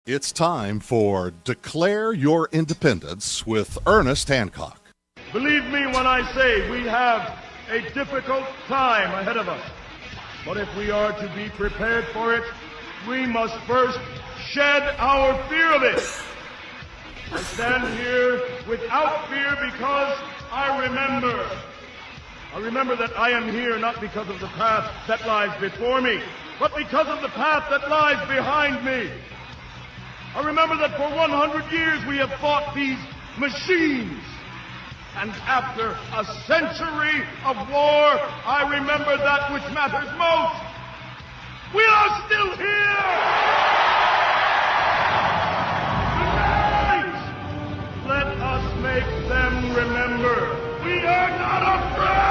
It's time for Declare Your Independence with Ernest Hancock. Believe me when I say we have a difficult time ahead of us. But if we are to be prepared for it, we must first shed our fear of it. I stand here without fear because I remember that I am here not because of the path that lies before me, but because of the path that lies behind me. I remember that for 100 years we have fought these machines. And after a century of war, I remember that which matters most. We are still here! Tonight, let us make them remember we are not afraid!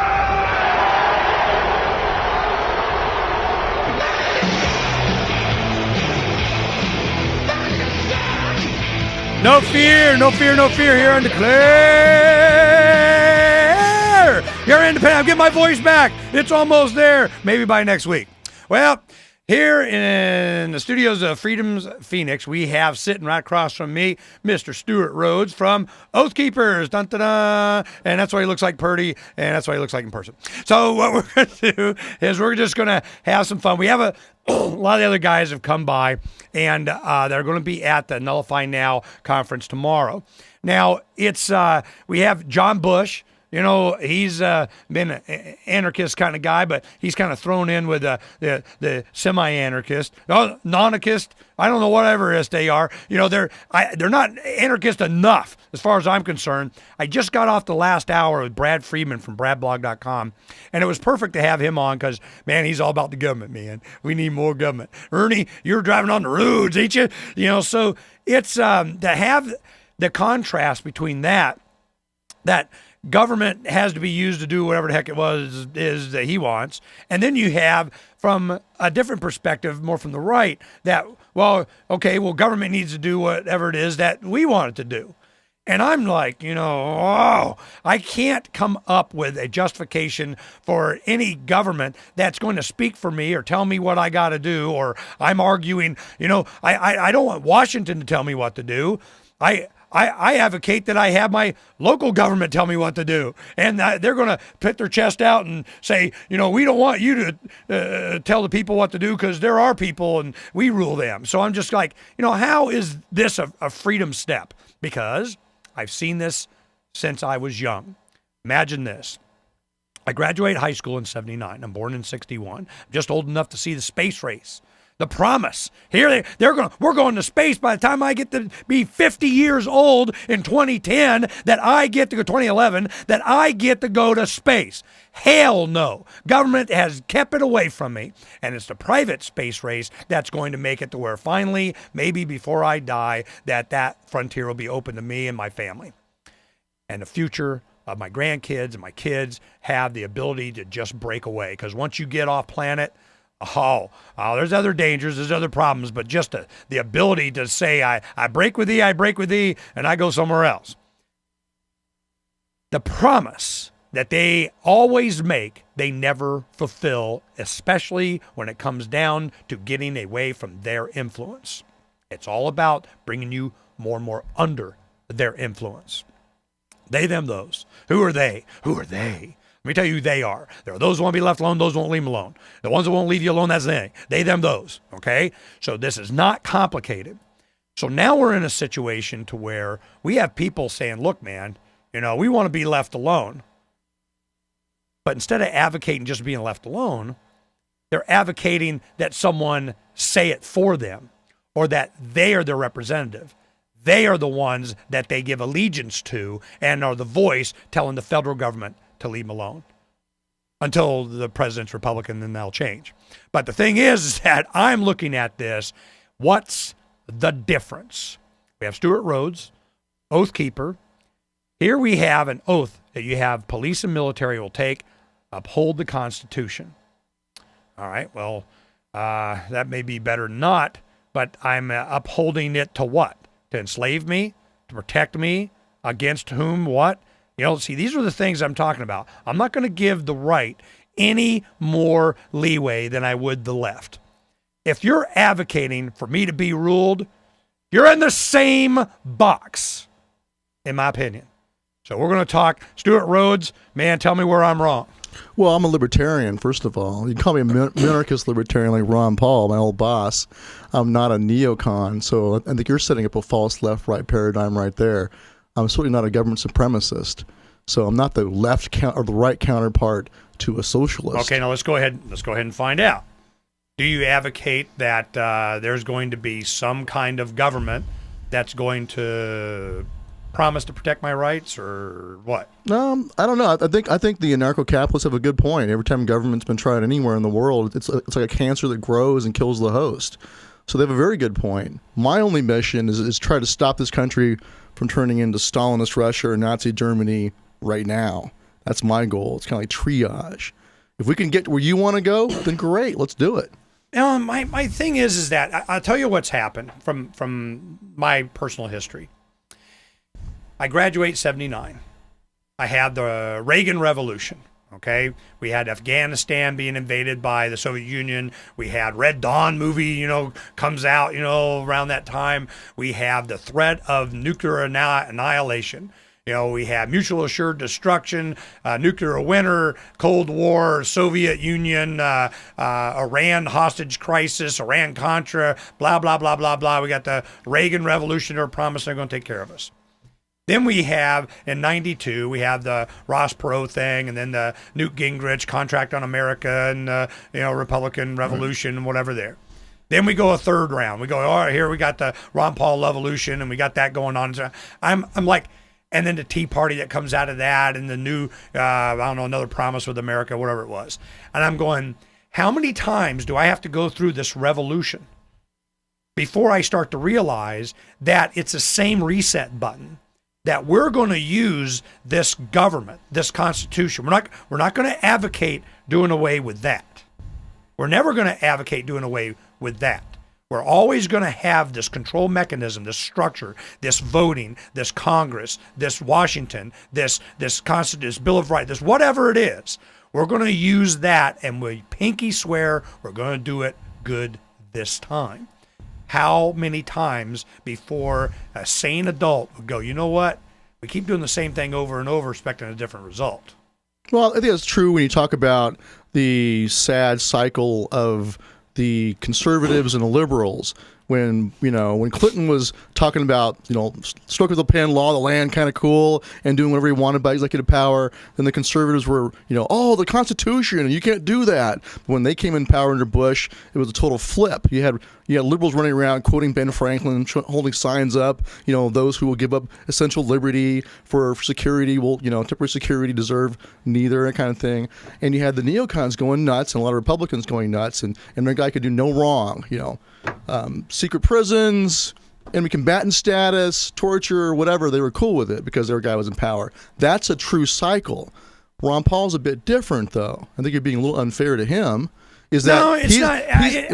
No fear, no fear, no fear here on Declare You're Independent. I'm getting my voice back. It's almost there. Maybe by next week. Well, here in the studios of Freedom's Phoenix, we have sitting right across from me, Mr. Stewart Rhodes from Oath Keepers. Dun, dun, dun. And that's why he looks like Purdy, and that's why he looks like in person. So what we're going to do is we're just going to have some fun. We have a lot of the other guys have come by, and they're going to be at the Nullify Now conference tomorrow. Now, it's we have John Bush. You know, he's been an anarchist kind of guy, but he's kind of thrown in with the semi-anarchist, non-anarchist. I don't know whatever they are. You know, they're not anarchist enough as far as I'm concerned. I just got off the last hour with Brad Friedman from bradblog.com, and it was perfect to have him on because, man, he's all about the government, man. We need more government. Ernie, you're driving on the roads, ain't you? You know, so it's to have the contrast between that government has to be used to do whatever the heck it is that he wants. And then you have, from a different perspective, more from the right, that, government needs to do whatever it is that we want it to do. And I'm like, I can't come up with a justification for any government that's going to speak for me or tell me what I got to do, or I'm arguing, I don't want Washington to tell me what to do. I advocate that I have my local government tell me what to do. And they're going to put their chest out and say, we don't want you to tell the people what to do because they're our people and we rule them. So I'm just like, how is this a freedom step? Because I've seen this since I was young. Imagine this. I graduated high school in 79. I'm born in 61. I'm just old enough to see the space race. The promise. Here we're going to space by the time I get to be 50 years old in 2010, 2011, that I get to go to space. Hell no. Government has kept it away from me, and it's the private space race that's going to make it to where finally, maybe before I die, that frontier will be open to me and my family. And the future of my grandkids and my kids have the ability to just break away, because once you get off planet, there's other dangers, there's other problems, but just the ability to say, I break with thee, and I go somewhere else. The promise that they always make, they never fulfill, especially when it comes down to getting away from their influence. It's all about bringing you more and more under their influence. They, them, those. Who are they? Who are they? Let me tell you who they are. There are those who want to be left alone, those who won't leave them alone. The ones that won't leave you alone, that's they. They, them, those. Okay? So this is not complicated. So now we're in a situation to where we have people saying, look, man, we want to be left alone. But instead of advocating just being left alone, they're advocating that someone say it for them, or that they are their representative. They are the ones that they give allegiance to and are the voice telling the federal government to leave them alone until the president's Republican, then they'll change. But the thing is that I'm looking at this. What's the difference? We have Stewart Rhodes, Oath Keeper. Here we have an oath that you have police and military will take, uphold the Constitution. All right, well, that may be better than not, but I'm upholding it to what? To enslave me? To protect me? Against whom? What? See, these are the things I'm talking about. I'm not going to give the right any more leeway than I would the left. If you're advocating for me to be ruled, You're in the same box, in my opinion. So we're going to talk Stewart Rhodes. Man, tell me where I'm wrong. Well, I'm a libertarian, first of all. You can call me a minarchist libertarian like Ron Paul, my old boss. I'm not a neocon, so I think you're setting up a false left-right paradigm right there. I'm certainly not a government supremacist, so I'm not the left or the right counterpart to a socialist. Okay, now let's go ahead and find out. Do you advocate that there's going to be some kind of government that's going to promise to protect my rights, or what? I don't know. I think the anarcho-capitalists have a good point. Every time government's been tried anywhere in the world, it's like a cancer that grows and kills the host. So they have a very good point. My only mission is try to stop this country from turning into Stalinist Russia or Nazi Germany right now. That's my goal. It's kind of like triage. If we can get where you want to go, then great. Let's do it. My thing is that I'll tell you what's happened from my personal history. I graduate 79. I had the Reagan Revolution. Okay, we had Afghanistan being invaded by the Soviet Union. We had Red Dawn movie, comes out, around that time. We have the threat of nuclear annihilation. We have mutual assured destruction, nuclear winter, Cold War, Soviet Union, Iran hostage crisis, Iran-Contra, blah, blah, blah, blah, blah. We got the Reagan Revolution. They're promising they're going to take care of us. Then we have, in 92, we have the Ross Perot thing, and then the Newt Gingrich Contract on America, and Republican Revolution, and whatever there. Then we go a third round. We go, all right, here we got the Ron Paul Revolution, and we got that going on. So I'm like, and then the Tea Party that comes out of that, and the new, another promise with America, whatever it was. And I'm going, how many times do I have to go through this revolution before I start to realize that it's the same reset button? That we're going to use this government, this Constitution. We're not going to advocate doing away with that. We're never going to advocate doing away with that. We're always going to have this control mechanism, this structure, this voting, this Congress, this Washington, this Constitution, this Bill of Rights, this whatever it is. We're going to use that, and we pinky swear we're going to do it good this time. How many times before a sane adult would go, you know what? We keep doing the same thing over and over, expecting a different result. Well, I think that's true when you talk about the sad cycle of the conservatives and the liberals. When Clinton was talking about, stroke of the pen, law of the land, kind of cool, and doing whatever he wanted by executive power, then the conservatives were, the Constitution, and you can't do that. But when they came in power under Bush, it was a total flip. You had liberals running around quoting Ben Franklin, holding signs up, those who will give up essential liberty for security will, temporary security deserve neither, that kind of thing. And you had the neocons going nuts and a lot of Republicans going nuts, and their guy could do no wrong, secret prisons, enemy combatant status, torture, whatever. They were cool with it because their guy was in power. That's a true cycle. Ron Paul's a bit different, though. I think you're being a little unfair to him. Is that no, it's not.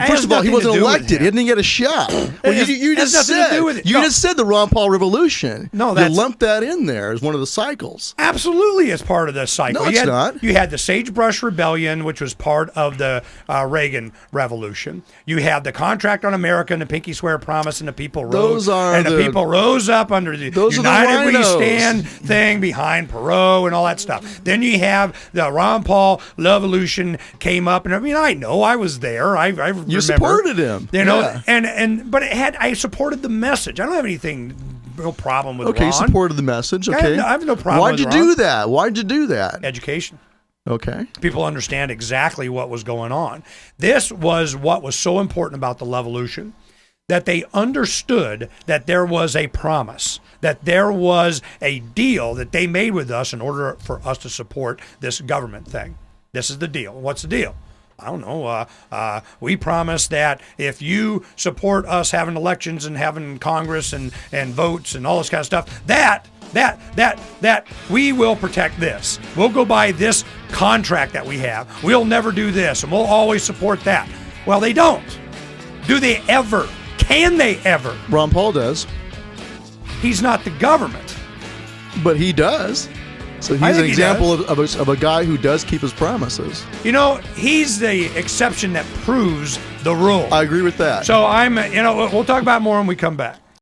First of all, he wasn't elected. He didn't get a shot. Well, you just said the Ron Paul Revolution. No, you lumped that in there as one of the cycles. Absolutely, as part of the cycle. No, it's not. You had the Sagebrush Rebellion, which was part of the Reagan Revolution. You had the Contract on America and the Pinky Swear Promise, and the people rose. The people rose up under the United We Stand thing behind Perot and all that stuff. Then you have the Ron Paul Revolution came up, and I know. I was there. I remember. You supported him. But I supported the message. I don't have no problem with Ron. Okay, you supported the message. Okay. I have no problem Why'd you do that? Why'd you do that? Education. Okay. People understand exactly what was going on. This was what was so important about the Revolution, that they understood that there was a promise, that there was a deal that they made with us in order for us to support this government thing. This is the deal. What's the deal? I don't know. We promise that if you support us having elections and having Congress and votes and all this kind of stuff, that we will protect this. We'll go by this contract that we have. We'll never do this, and we'll always support that. Well, they don't. Do they ever? Can they ever? Ron Paul does. He's not the government. But he does. So he's an example of a guy who does keep his promises. He's the exception that proves the rule. I agree with that. So we'll talk about more when we come back.